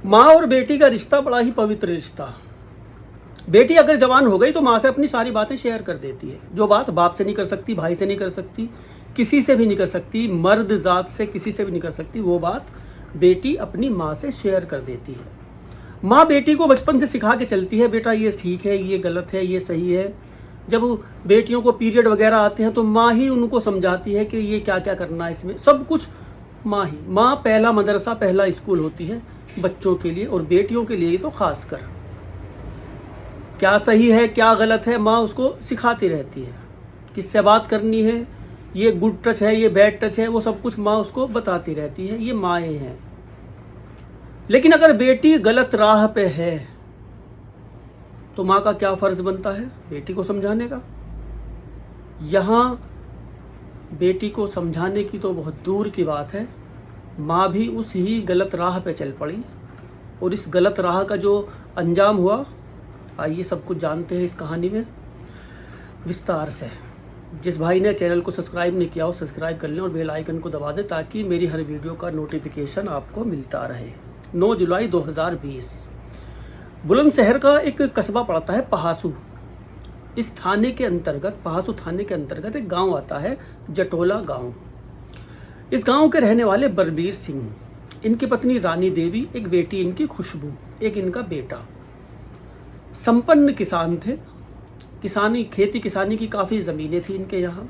माँ और बेटी का रिश्ता बड़ा ही पवित्र रिश्ता। बेटी अगर जवान हो गई तो माँ से अपनी सारी बातें शेयर कर देती है। जो बात बाप से नहीं कर सकती, भाई से नहीं कर सकती, किसी से भी नहीं कर सकती, मर्द जात से किसी से भी नहीं कर सकती, वो बात बेटी अपनी माँ से शेयर कर देती है। माँ बेटी को बचपन से सिखा के चलती है, बेटा ये ठीक है, ये गलत है, ये सही है। जब बेटियों को पीरियड वगैरह आते हैं तो माँ ही उनको समझाती है कि ये क्या क्या करना है, इसमें सब कुछ माँ ही। माँ पहला मदरसा, पहला स्कूल होती है बच्चों के लिए, और बेटियों के लिए तो खास कर। क्या सही है क्या गलत है माँ उसको सिखाती रहती है, किससे बात करनी है, ये गुड टच है, ये बैड टच है, वो सब कुछ माँ उसको बताती रहती है। ये माएँ हैं। लेकिन अगर बेटी गलत राह पे है तो माँ का क्या फर्ज बनता है? बेटी को समझाने का। यहाँ बेटी को समझाने की तो बहुत दूर की बात है, माँ भी उस ही गलत राह पे चल पड़ी, और इस गलत राह का जो अंजाम हुआ, आइए सब कुछ जानते हैं इस कहानी में विस्तार से। जिस भाई ने चैनल को सब्सक्राइब नहीं किया हो सब्सक्राइब कर लें और बेल आइकन को दबा दें ताकि मेरी हर वीडियो का नोटिफिकेशन आपको मिलता रहे। 9 जुलाई 2020 बुलंदशहर का एक कस्बा पड़ता है पहासू। इस थाने के अंतर्गत, पहासू थाने के अंतर्गत एक गांव आता है, जटोला गांव। इस गांव के रहने वाले बलबीर सिंह, इनकी पत्नी रानी देवी, एक बेटी इनकी खुशबू, एक इनका बेटा। संपन्न किसान थे, किसानी खेती किसानी की काफ़ी ज़मीनें थी इनके यहाँ।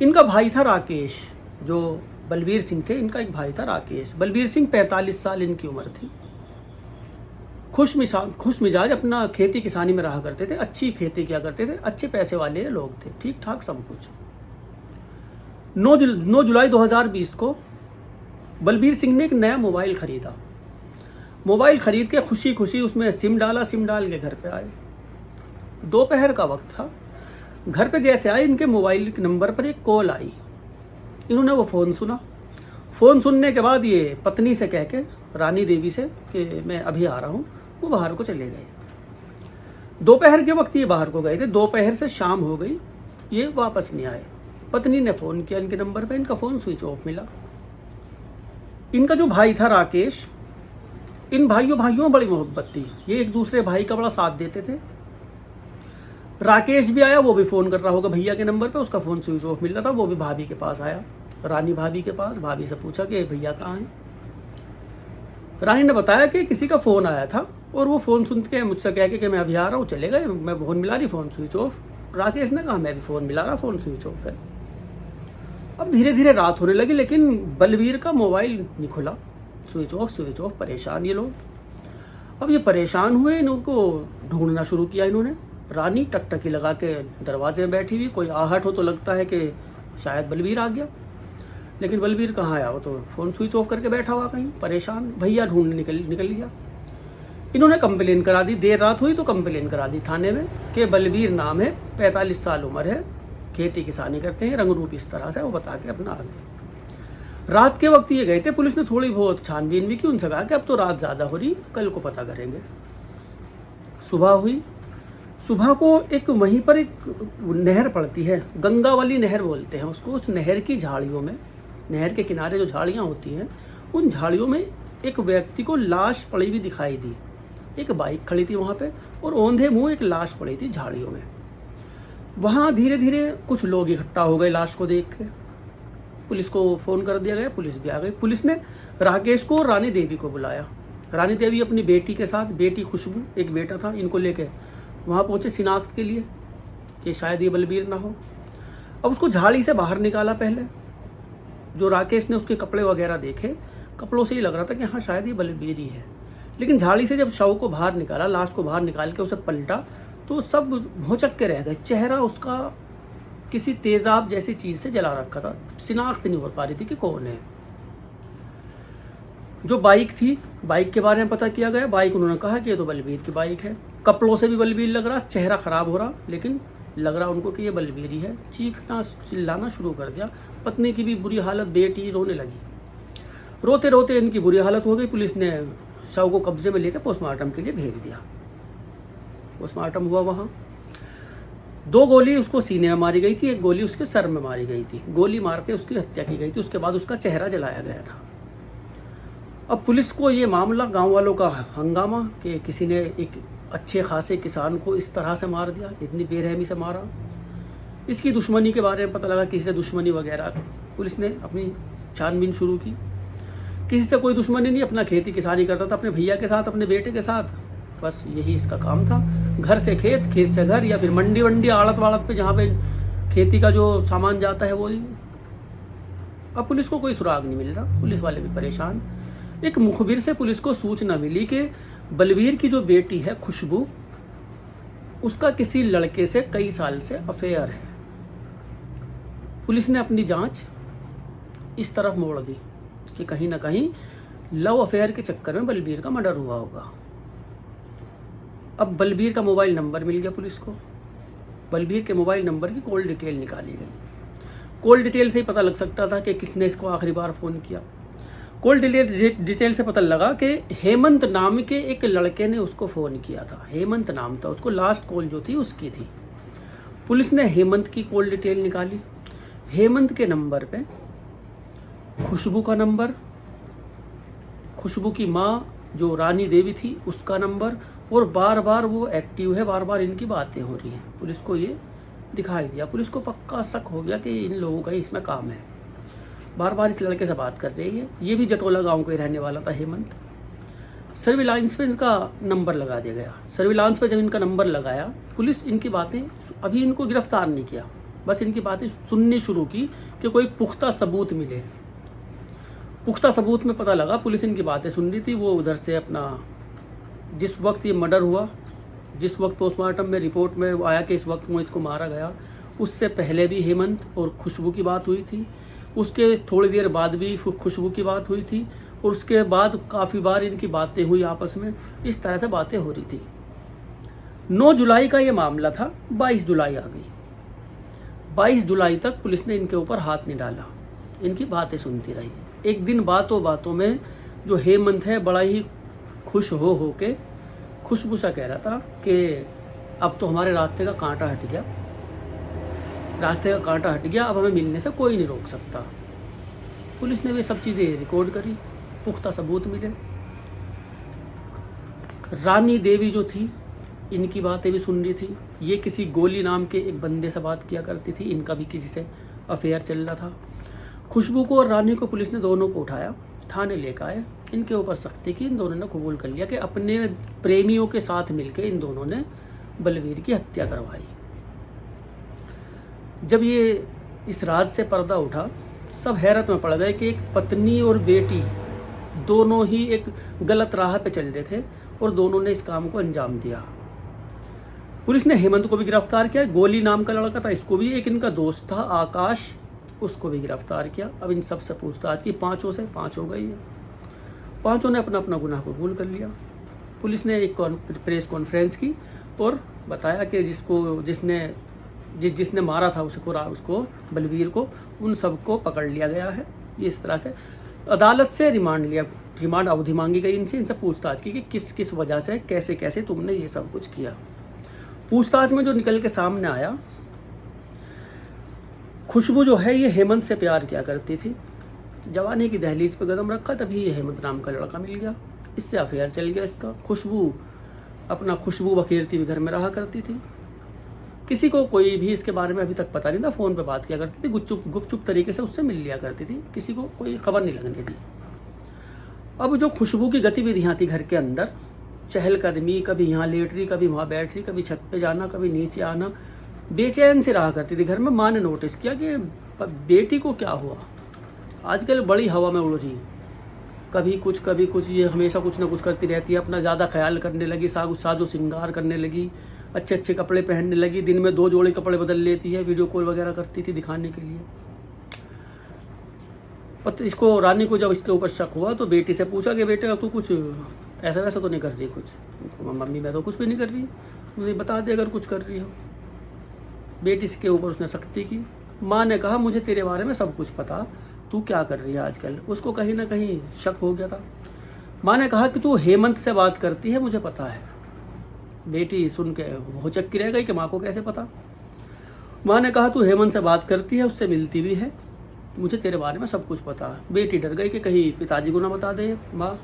इनका भाई था राकेश, जो बलबीर सिंह थे, इनका एक भाई था राकेश। बलबीर सिंह 45 साल इनकी उम्र थी। खुश मिजाज, अपना खेती किसानी में रहा करते थे, अच्छी खेती किया करते थे, अच्छे पैसे वाले लोग थे, ठीक ठाक सब कुछ। 9 जुलाई 2020 को बलबीर सिंह ने एक नया मोबाइल खरीदा। मोबाइल खरीद के खुशी खुशी उसमें सिम डाला, सिम डाल के घर पे आए। दोपहर का वक्त था। घर पे जैसे आए, इनके मोबाइल के नंबर पर एक कॉल आई। इन्होंने वो फ़ोन सुना। फ़ोन सुनने के बाद ये पत्नी से कह के, रानी देवी से, कि मैं अभी आ रहा हूँ, वो बाहर को चले गए। दोपहर के वक्त ये बाहर को गए थे, दोपहर से शाम हो गई, ये वापस नहीं आए। पत्नी ने फ़ोन किया इनके नंबर पे, इनका फ़ोन स्विच ऑफ मिला। इनका जो भाई था राकेश, इन भाइयों में बड़ी मोहब्बत थी, ये एक दूसरे भाई का बड़ा साथ देते थे। राकेश भी आया, वो भी फ़ोन कर रहा होगा भैया के नंबर पे, उसका फ़ोन स्विच ऑफ मिल रहा था, वो भी भाभी के पास आया, रानी भाभी के पास। भाभी से पूछा कि भैया कहाँ हैं। रानी ने बताया कि किसी का फ़ोन आया था, और वो फ़ोन सुन के मुझसे कह के कि मैं अभी आ रहा हूँ, चले गए। मैं फ़ोन मिला रही, फ़ोन स्विच ऑफ। राकेश ने कहा मैं भी फ़ोन मिला रहा, फ़ोन स्विच ऑफ है। अब धीरे धीरे रात होने लगी, लेकिन बलबीर का मोबाइल नहीं खुला, स्विच ऑफ। परेशान ये लोग। अब ये परेशान हुए, इनको ढूंढना शुरू किया इन्होंने। रानी टकटकी लगा के दरवाजे में बैठी हुई, कोई आहट हो तो लगता है कि शायद बलबीर आ गया, लेकिन बलबीर कहाँ आया, वो तो फ़ोन स्विच ऑफ करके बैठा हुआ कहीं, परेशान। भैया ढूंढ निकल गया। इन्होंने कंप्लेन करा दी, देर रात हुई तो कंप्लेन करा दी थाने में कि बलबीर नाम है, 45 साल उम्र है, खेती किसानी करते हैं, रंग रूप इस तरह से, वो बता के अपना आ गए। रात के वक्त ये गए थे। पुलिस ने थोड़ी बहुत छानबीन भी की, उनसे कहा कि अब तो रात ज़्यादा हो रही, कल को पता करेंगे। सुबह हुई। सुबह को एक वहीं पर एक नहर पड़ती है, गंगा वाली नहर बोलते हैं उसको। उस नहर की झाड़ियों में, नहर के किनारे जो झाड़ियाँ होती हैं, उन झाड़ियों में एक व्यक्ति को लाश पड़ी हुई दिखाई दी। एक बाइक खड़ी थी वहाँ पे, और औंधे मुँह एक लाश पड़ी थी झाड़ियों में। वहाँ धीरे धीरे कुछ लोग इकट्ठा हो गए लाश को देख के। पुलिस को फ़ोन कर दिया गया, पुलिस भी आ गई। पुलिस ने राकेश को और रानी देवी को बुलाया। रानी देवी अपनी बेटी के साथ, बेटी खुशबू, एक बेटा था, इनको लेके वहाँ पहुँचे शिनाख्त के लिए कि शायद ये बलबीर ना हो। अब उसको झाड़ी से बाहर निकाला। पहले जो राकेश ने उसके कपड़े वगैरह देखे, कपड़ों से ही लग रहा था कि हाँ शायद ये बलबीर ही है। लेकिन झाड़ी से जब शव को बाहर निकाला, लाश को बाहर निकाल के उसे पलटा, तो सब भौचक के रह गए। चेहरा उसका किसी तेजाब जैसी चीज़ से जला रखा था, शिनाख्त नहीं हो पा रही थी कि कौन है। जो बाइक थी, बाइक के बारे में पता किया गया। बाइक उन्होंने कहा कि ये तो बलबीर की बाइक है। कपड़ों से भी बलबीर लग रहा, चेहरा ख़राब हो रहा, लेकिन लग रहा उनको कि ये बलबीर ही है। चीखना चिल्लाना शुरू कर दिया। पत्नी की भी बुरी हालत, बेटी रोने लगी। रोते रोते इनकी बुरी हालत हो गई। पुलिस ने शव को कब्जे में लेकर पोस्टमार्टम के लिए भेज दिया। पोस्टमार्टम हुआ वहाँ। 2 गोली उसको सीने में मारी गई थी, 1 गोली उसके सर में मारी गई थी। गोली मार के उसकी हत्या की गई थी। उसके बाद उसका चेहरा जलाया गया था। अब पुलिस को ये मामला, गांव वालों का हंगामा कि किसी ने एक अच्छे खासे किसान को इस तरह से मार दिया, इतनी बेरहमी से मारा। इसकी दुश्मनी के बारे में पता लगा, किसी से दुश्मनी वगैरह। पुलिस ने अपनी छानबीन शुरू की। किसी से कोई दुश्मनी नहीं, अपना खेती किसानी करता था अपने भैया के साथ, अपने बेटे के साथ, बस यही इसका काम था। घर से खेत, खेत से घर, या फिर मंडी वंडी, आड़त वाड़त पे जहाँ पे खेती का जो सामान जाता है वो ही। अब पुलिस को कोई सुराग नहीं मिल रहा, पुलिस वाले भी परेशान। एक मुखबिर से पुलिस को सूचना मिली कि बलवीर की जो बेटी है खुशबू, उसका किसी लड़के से कई साल से अफेयर है। पुलिस ने अपनी जांच इस तरफ मोड़ दी कि कहीं ना कहीं लव अफेयर के चक्कर में बलबीर का मर्डर हुआ होगा। अब बलबीर का मोबाइल नंबर मिल गया पुलिस को। बलबीर के मोबाइल नंबर की कॉल डिटेल निकाली गई। कॉल डिटेल से ही पता लग सकता था कि किसने इसको आखिरी बार फ़ोन किया। कॉल डिटेल से पता लगा कि हेमंत नाम के एक लड़के ने उसको फ़ोन किया था। हेमंत नाम था उसको, लास्ट कॉल जो थी उसकी थी। पुलिस ने हेमंत की कॉल डिटेल निकाली। हेमंत के नंबर पे खुशबू का नंबर, खुशबू की माँ जो रानी देवी थी उसका नंबर, और बार बार वो एक्टिव है, बार बार इनकी बातें हो रही हैं। पुलिस को ये दिखाई दिया। पुलिस को पक्का शक हो गया कि इन लोगों का इसमें काम है। बार बार इस लड़के से बात कर रही है। ये भी जटोला गांव का ही रहने वाला था हेमंत। सर्विलांस पे इनका नंबर लगा दिया गया। सर्विलांस पे जब इनका नंबर लगाया, पुलिस इनकी बातें, अभी इनको गिरफ्तार नहीं किया, बस इनकी बातें सुननी शुरू की कि कोई पुख्ता सबूत मिले। पुख्ता सबूत में पता लगा, पुलिस इनकी बातें सुन रही थी, वो उधर से अपना, जिस वक्त ये मर्डर हुआ, जिस वक्त पोस्टमार्टम में रिपोर्ट में आया कि इस वक्त में इसको मारा गया, उससे पहले भी हेमंत और खुशबू की बात हुई थी। उसके थोड़ी देर बाद भी खुशबू की बात हुई थी, और उसके बाद काफ़ी बार इनकी बातें हुई आपस में। इस तरह से बातें हो रही थी। 9 जुलाई का ये मामला था। 22 जुलाई आ गई। 22 जुलाई तक पुलिस ने इनके ऊपर हाथ नहीं डाला, इनकी बातें सुनती रही। एक दिन बातों बातों में जो हेमंत है बड़ा ही खुश हो के खुशबू सा कह रहा था कि अब तो हमारे रास्ते का कांटा हट गया, रास्ते का कांटा हट गया, अब हमें मिलने से कोई नहीं रोक सकता। पुलिस ने भी सब चीज़ें रिकॉर्ड करी, पुख्ता सबूत मिले। रानी देवी जो थी, इनकी बातें भी सुन रही थी। ये किसी गोली नाम के एक बंदे से बात किया करती थी, इनका भी किसी से अफेयर चल रहा था। खुशबू को और रानी को पुलिस ने दोनों को उठाया, थाने लेकर आए, इनके ऊपर सख्ती की। इन दोनों ने कबूल कर लिया कि अपने प्रेमियों के साथ मिलकर इन दोनों ने बलवीर की हत्या करवाई। जब ये इस राज से पर्दा उठा, सब हैरत में पड़ गए कि एक पत्नी और बेटी दोनों ही एक गलत राह पे चल रहे थे और दोनों ने इस काम को अंजाम दिया। पुलिस ने हेमंत को भी गिरफ्तार किया। गोली नाम का लड़का था, इसको भी, एक इनका दोस्त था आकाश, उसको भी गिरफ्तार किया। अब इन सब से पूछताछ की, 5 से 5 हो गई है। 5 ने अपना अपना गुनाह कबूल कर लिया। पुलिस ने एक प्रेस कॉन्फ्रेंस की और बताया कि जिसने मारा था उसको बलवीर को, उन सबको पकड़ लिया गया है। ये इस तरह से अदालत से रिमांड अवधि मांगी गई इनसे पूछताछ की कि किस किस वजह से, कैसे कैसे तुमने ये सब कुछ किया। पूछताछ में जो निकल के सामने आया, खुशबू जो है ये हेमंत से प्यार किया करती थी। जवानी की दहलीज पर कदम रखा, तभी ये हेमंत नाम का लड़का मिल गया, इससे अफेयर चल गया इसका। खुशबू बकीरती भी घर में रहा करती थी। किसी को कोई भी इसके बारे में अभी तक पता नहीं था। फ़ोन पे बात किया करती थी, गुपचुप तरीके से उससे मिल लिया करती थी, किसी को कोई खबर नहीं लगने दी। अब जो खुशबू की गतिविधियाँ थी घर के अंदर, चहलकदमी, कभी यहाँ लेट रही, कभी वहाँ बैठ रही, कभी छत पे जाना, कभी नीचे आना, बेचैन से रहा करती थी घर में। माँ ने नोटिस किया कि बेटी को क्या हुआ, आजकल बड़ी हवा में उड़ रही, कभी कुछ, ये हमेशा कुछ ना कुछ करती रहती है। अपना ज़्यादा ख्याल करने लगी, साजो श्रृंगार करने लगी, अच्छे कपड़े पहनने लगी, दिन में 2 जोड़े कपड़े बदल लेती है, वीडियो कॉल वगैरह करती थी दिखाने के लिए। इसको, रानी को जब इसके ऊपर शक हुआ तो बेटी से पूछा कि बेटे तू कुछ ऐसा वैसा तो नहीं कर रही कुछ? मम्मी मैं तो कुछ भी नहीं कर रही, मुझे बता दे अगर कुछ कर रही हो। बेटी के ऊपर उसने सख्ती की। माँ ने कहा मुझे तेरे बारे में सब कुछ पता, तू क्या कर रही है आजकल। उसको कहीं ना कहीं शक हो गया था। माँ ने कहा कि तू हेमंत से बात करती है, मुझे पता है। बेटी सुन के भौचक्की रह गई कि माँ को कैसे पता। माँ ने कहा तू हेमंत से बात करती है, उससे मिलती भी है, मुझे तेरे बारे में सब कुछ पता है। बेटी डर गई कि कहीं पिताजी को ना बता दे माँ।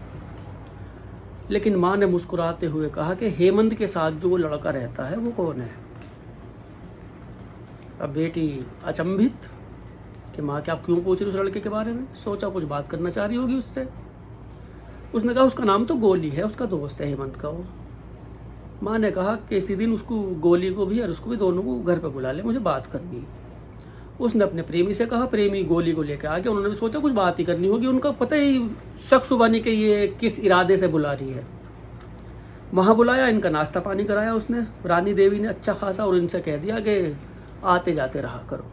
लेकिन माँ ने मुस्कुराते हुए कहा कि हेमंत के साथ जो वो लड़का रहता है वो कौन है। अब बेटी अचंभित कि माँ क्या आप क्यों पूछ रही उस लड़के के बारे में। सोचा कुछ बात करना चाह रही होगी उससे। उसने कहा उसका नाम तो गोली है, उसका दोस्त है हेमंत का वो। माँ ने कहा कि इसी दिन उसको, गोली को भी और उसको भी, दोनों को घर पे बुला ले, मुझे बात करनी है। उसने अपने प्रेमी से कहा, प्रेमी गोली को लेकर आ गया। उन्होंने भी सोचा कुछ बात ही करनी होगी, उनका पता ही शक शुबा नहीं कि ये किस इरादे से बुला रही है। वहाँ बुलाया, इनका नाश्ता पानी कराया उसने, रानी देवी ने अच्छा खासा, और इनसे कह दिया कि आते जाते रहा करो।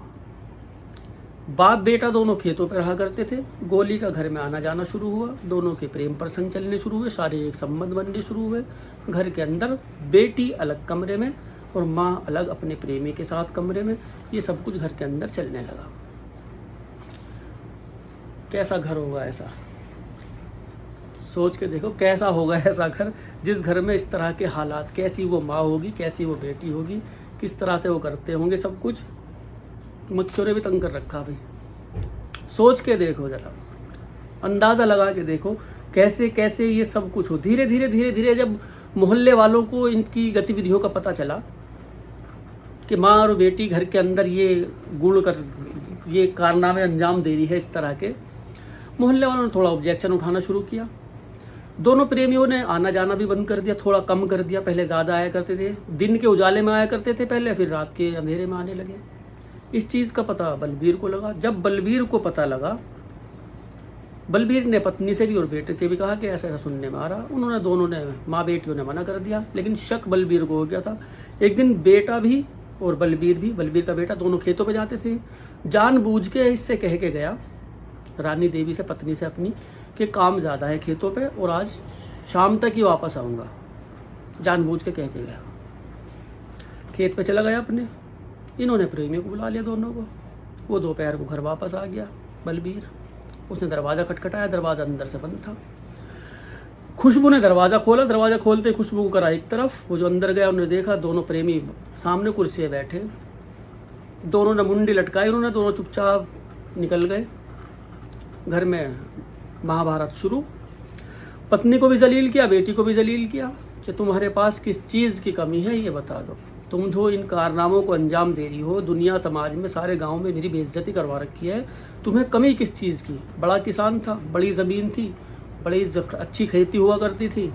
बाप बेटा दोनों खेतों पर रहा करते थे। गोली का घर में आना जाना शुरू हुआ, दोनों के प्रेम प्रसंग चलने शुरू हुए, शारीरिक संबंध बनने शुरू हुए। घर के अंदर बेटी अलग कमरे में और माँ अलग अपने प्रेमी के साथ कमरे में। ये सब कुछ घर के अंदर चलने लगा। कैसा घर होगा ऐसा, सोच के देखो कैसा होगा ऐसा घर, जिस घर में इस तरह के हालात। कैसी वो माँ होगी, कैसी वो बेटी होगी, किस तरह से वो करते होंगे सब कुछ। मच्छरों ने भी तंग कर रखा भाई। सोच के देखो जरा, अंदाज़ा लगा के देखो कैसे कैसे ये सब कुछ हो। धीरे धीरे धीरे धीरे जब मोहल्ले वालों को इनकी गतिविधियों का पता चला कि माँ और बेटी घर के अंदर ये गुड़ कर, ये कारनामे अंजाम दे रही है इस तरह के, मोहल्ले वालों ने थोड़ा ऑब्जेक्शन उठाना शुरू किया। दोनों प्रेमियों ने आना जाना भी बंद कर दिया, थोड़ा कम कर दिया। पहले ज़्यादा आया करते थे, दिन के उजाले में आया करते थे पहले, फिर रात के अंधेरे में आने लगे। इस चीज़ का पता बलबीर को लगा। जब बलबीर को पता लगा, बलबीर ने पत्नी से भी और बेटे से भी कहा कि ऐसा ऐसा सुनने में आ रहा। उन्होंने, दोनों ने, माँ बेटियों ने मना कर दिया, लेकिन शक बलबीर को हो गया था। एक दिन बेटा भी और बलबीर भी, बलबीर का बेटा, दोनों खेतों पे जाते थे। जानबूझ के इससे कह के गया रानी देवी से, पत्नी से अपनी, कि काम ज़्यादा है खेतों पे और आज शाम तक ही वापस आऊँगा। जानबूझ के कह के गया, खेत पे चला गया अपने। इन्होंने प्रेमियों को बुला लिया दोनों को। वो दोपहर को घर वापस आ गया बलबीर। उसने दरवाज़ा खटखटाया, दरवाज़ा अंदर से बंद था। खुशबू ने दरवाज़ा खोला, दरवाज़ा खोलते खुशबू को करा एक तरफ। वो जो अंदर गया, उन्होंने देखा दोनों प्रेमी सामने कुर्सी पे बैठे। दोनों ने मुंडी लटकाई, उन्होंने दोनों चुपचाप निकल गए। घर में महाभारत शुरू। पत्नी को भी जलील किया, बेटी को भी जलील किया कि तुम्हारे पास किस चीज़ की कमी है ये बता दो। तुम जो इन कारनामों को अंजाम दे रही हो, दुनिया समाज में सारे गांव में मेरी बेइज्जती करवा रखी है, तुम्हें कमी किस चीज़ की। बड़ा किसान था, बड़ी ज़मीन थी, बड़ी अच्छी खेती हुआ करती थी,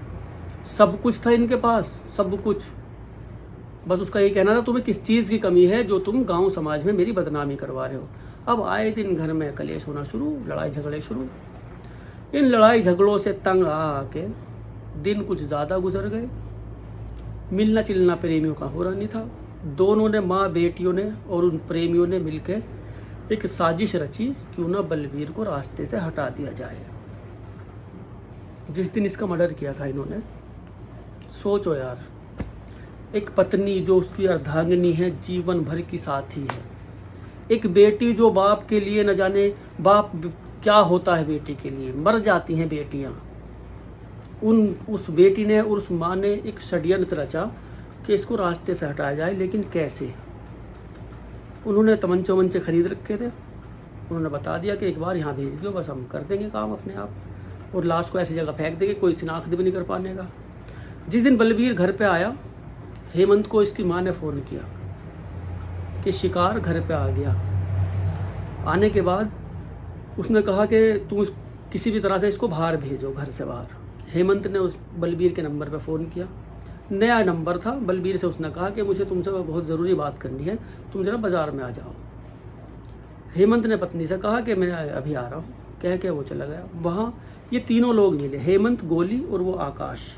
सब कुछ था इनके पास, सब कुछ। बस उसका ये कहना था तुम्हें किस चीज़ की कमी है जो तुम गांव समाज में मेरी बदनामी करवा रहे हो। अब आए दिन घर में कलेश होना शुरू, लड़ाई झगड़े शुरू। इन लड़ाई झगड़ों से तंग आके दिन कुछ ज़्यादा गुजर गए। मिलना चिलना प्रेमियों का हो रहा नहीं था। दोनों ने, माँ बेटियों ने और उन प्रेमियों ने मिलकर एक साजिश रची, क्यों ना बलबीर को रास्ते से हटा दिया जाए। जिस दिन इसका मर्डर किया था इन्होंने, सोचो यार, एक पत्नी जो उसकी अर्धांगिनी है, जीवन भर की साथी है, एक बेटी जो बाप के लिए न जाने बाप क्या होता है, बेटी के लिए मर जाती हैं बेटियां। उस बेटी ने और उस माँ ने एक षड्यंत्र रचा कि इसको रास्ते से हटाया जाए, लेकिन कैसे। उन्होंने तमंचे वमंचे खरीद रखे थे। उन्होंने बता दिया कि एक बार यहाँ भेज दो, बस हम कर देंगे काम अपने आप, और लाश को ऐसी जगह फेंक देंगे कोई शिनाख्त भी नहीं कर पाएगा। जिस दिन बलबीर घर पे आया, हेमंत को इसकी माँ ने फ़ोन किया कि शिकार घर पे आ गया। आने के बाद उसने कहा कि तुम किसी भी तरह से इसको बाहर भेजो, घर से बाहर। हेमंत ने उस बलबीर के नंबर पर फ़ोन किया। नया नंबर था। बलबीर से उसने कहा कि मुझे तुमसे बहुत ज़रूरी बात करनी है, तुम ज़रा बाज़ार में आ जाओ। हेमंत ने पत्नी से कहा कि मैं अभी आ रहा हूँ, कह के वो चला गया। वहाँ ये तीनों लोग मिले, हेमंत, गोली और वो आकाश।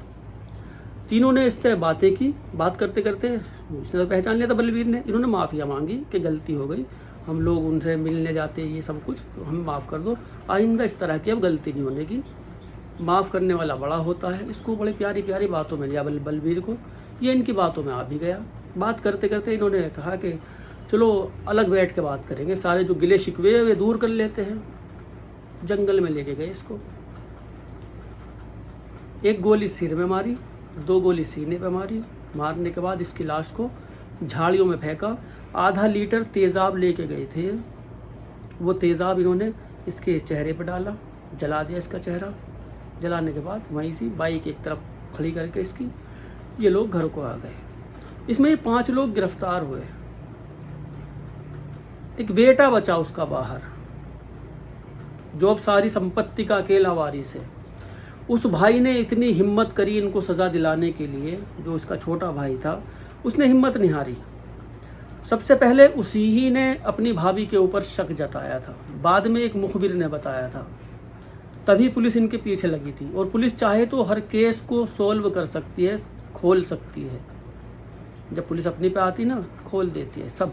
तीनों ने इससे बातें की। बात करते करते इसने तो पहचान लिया था बलबीर ने। इन्होंने माफ़िया मांगी कि गलती हो गई, हम लोग उनसे मिलने जाते, ये सब कुछ हमें माफ़ कर दो, आइंदा इस तरह की अब गलती नहीं होने की। माफ़ करने वाला बड़ा होता है। इसको बड़ी प्यारी प्यारी बातों में लिया बलबीर को। ये इनकी बातों में आ भी गया। बात करते करते इन्होंने कहा कि चलो अलग बैठ के बात करेंगे, सारे जो गिले शिकवे वे दूर कर लेते हैं। जंगल में लेके गए इसको। एक गोली सिर में मारी, 2 गोली सीने पे मारी। मारने के बाद इसकी लाश को झाड़ियों में फेंका। आधा लीटर तेज़ाब लेके गए थे वो तेज़ाब इन्होंने इसके चेहरे पर डाला, जला दिया इसका चेहरा। जलाने के बाद वहीं से बाइक एक तरफ खड़ी करके इसकी ये लोग घर को आ गए। इसमें ये 5 लोग गिरफ्तार हुए। एक बेटा बचा उसका बाहर, जो अब सारी संपत्ति का अकेला वारिस है। उस भाई ने इतनी हिम्मत करी इनको सज़ा दिलाने के लिए, जो उसका छोटा भाई था उसने हिम्मत नहीं हारी। सबसे पहले उसी ही ने अपनी भाभी के ऊपर शक जताया था, बाद में एक मुखबिर ने बताया था, तभी पुलिस इनके पीछे लगी थी। और पुलिस चाहे तो हर केस को सोल्व कर सकती है, खोल सकती है। जब पुलिस अपनी पे आती ना, खोल देती है सब।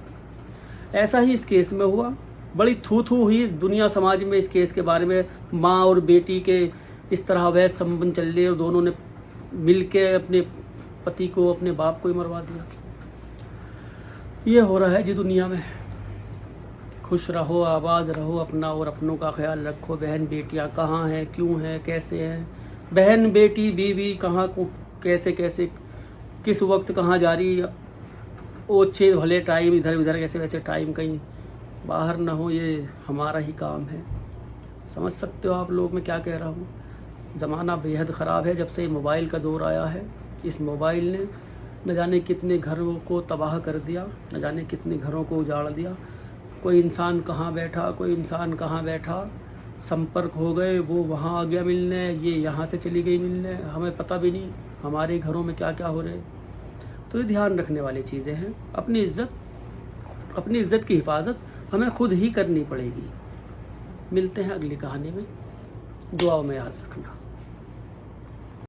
ऐसा ही इस केस में हुआ। बड़ी थू थू हुई दुनिया समाज में इस केस के बारे में। माँ और बेटी के इस तरह अवैध संबंध चल रहे और दोनों ने मिल के अपने पति को, अपने बाप को ही मरवा दिया। ये हो रहा है जी दुनिया में। खुश रहो, आबाद रहो, अपना और अपनों का ख्याल रखो। बहन बेटियां कहाँ हैं, क्यों हैं, कैसे हैं, बहन बेटी बीवी कहाँ को कैसे कैसे किस वक्त कहाँ जा रही, ओछे भले टाइम इधर उधर कैसे वैसे टाइम कहीं बाहर ना हो, ये हमारा ही काम है। समझ सकते हो आप लोग मैं क्या कह रहा हूँ। ज़माना बेहद ख़राब है। जब से मोबाइल का दौर आया है, इस मोबाइल ने न जाने कितने घरों को तबाह कर दिया, न जाने कितने घरों को उजाड़ दिया। कोई इंसान कहाँ बैठा, कोई इंसान कहाँ बैठा, संपर्क हो गए, वो वहाँ आ गया मिलने, ये यहाँ से चली गई मिलने, हमें पता भी नहीं हमारे घरों में क्या क्या हो रहे। तो ये ध्यान रखने वाली चीज़ें हैं। अपनी इज़्ज़त की हिफाजत हमें खुद ही करनी पड़ेगी। मिलते हैं अगली कहानी में। दुआओं में याद रखना।